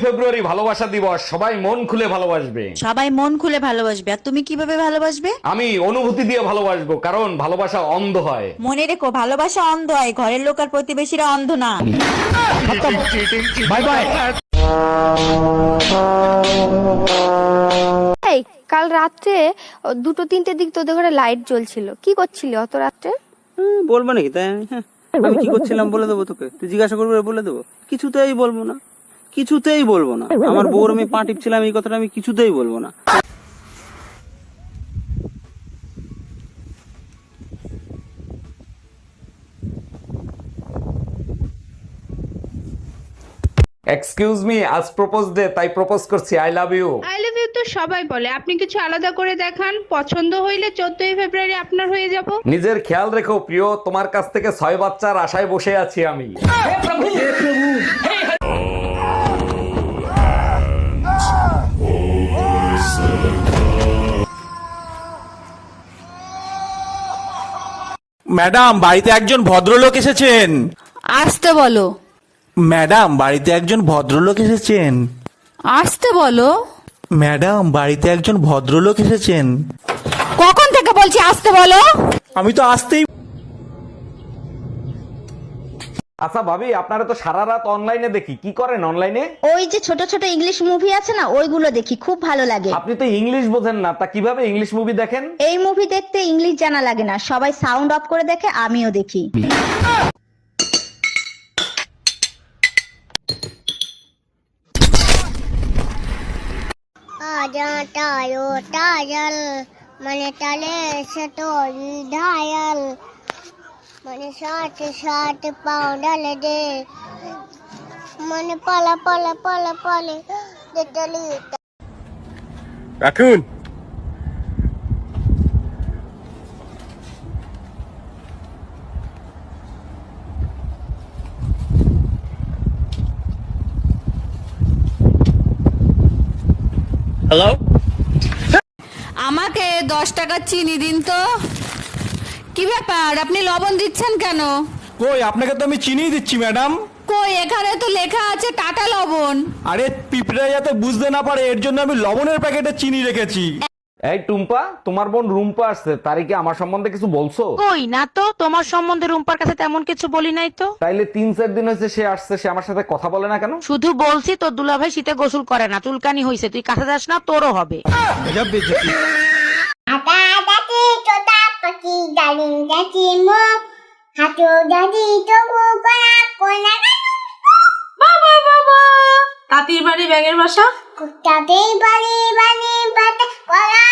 ফেব্রুয়ারি ভালোবাসা দিবস, সবাই মন খুলে ভালোবাসবে। সবাই মন খুলে ভালোবাসবে, আর তুমি কিভাবে ভালোবাসবে? আমি অনুভূতি দিয়ে ভালোবাসবো, কারণ ভালোবাসা অন্ধ হয়। মনে রেখো, ভালোবাসা অন্ধ হয়, ঘরের লোক আর প্রতিবেশীরা অন্ধ না। Bye bye. এই কাল রাত্রে 2-3টের দিক তোদের ঘরে লাইট জ্বলছিল, কি করছিলি অত রাত্রে? বলবো নাকি তাই আমি কি করছিলাম বলে দেবো তোকে? তুই জিজ্ঞাসা করবি বলে দেবো? কিছুতেই বলবো না, কিছুতেই বলবো না। আমার বউর আমি পা টিপছিলাম, এই কথাটা আমি কিছুতেই বলবো না। এক্সকিউজ মি, আজ প্রপোজ ডে, তাই প্রপোজ করছি। I love you. I love you তো সবাই বলে, আপনি কিছু আলাদা করে দেখান। পছন্দ হইলে 14ই ফেব্রুয়ারি আপনার হয়ে যাব। নিজের খেয়াল রেখো প্রিয়, তোমার কাছ থেকে 6 বাচ্চার আশায় বসে আছি আমি। ম্যাডাম, বাড়িতে একজন ভদ্রলোক এসেছেন। আসতে বলো। ম্যাডাম, বাড়িতে একজন ভদ্রলোক এসেছেন। আসতে বলো। ম্যাডাম, বাড়িতে একজন ভদ্রলোক এসেছেন। কখন থেকে বলছি আসতে বলো? আমি তো আসতেই। আচ্ছা ভাবি, আপনারা তো সারা রাত অনলাইনে দেখি, কি করেন অনলাইনে? ওই যে ছোট ছোট ইংলিশ মুভি আছে না, ওইগুলো দেখি, খুব ভালো লাগে। আপনি তো ইংলিশ বোঝেন না, তা কিভাবে ইংলিশ মুভি দেখেন? এই মুভি দেখতে ইংলিশ জানা লাগে না, সবাই সাউন্ড অফ করে দেখে, আমিও দেখি। মানে টালে ঢায়াল মানে সাথে সাথে পাও ডালে দে মানে পালা পালা পালা পালে দেটালি। রাখুন। হ্যালো, আমাকে 10 টাকা চিনি দিন তো। কি ব্যাপার, আপনি লবণ দিচ্ছেন কেন? কই আপনাকে তো আমি চিনিয়ে দিচ্ছি ম্যাডাম। কই, এখানে তো লেখা আছে টাটা লবণ। আরে পিঁপড়া যাতে বুঝতে না পারে এর জন্য আমি লবণের প্যাকেটে চিনি রেখেছি। এই টুম্পা, তোমার বোন রুম্পা আসছে, তারই কি আমার সম্বন্ধে কিছু বলছো? কই না তো, তোমার সম্বন্ধে রুম্পার কাছে তেমন কিছু বলি নাই তো। তাইলে 3-4 দিন হয়েছে সে আসছে, সে আমার সাথে কথা বলে না কেন? শুধু বলছি তোর দুলাভাই শীতে গোসল করে না, চুলকানি হইছে, তুই কাছে যাস না, তোরও হবে। বাবা বাবা, তাঁতির বাড়ি ব্যাঙের বাসা। তাতেই বাড়ি বানি বাটা করা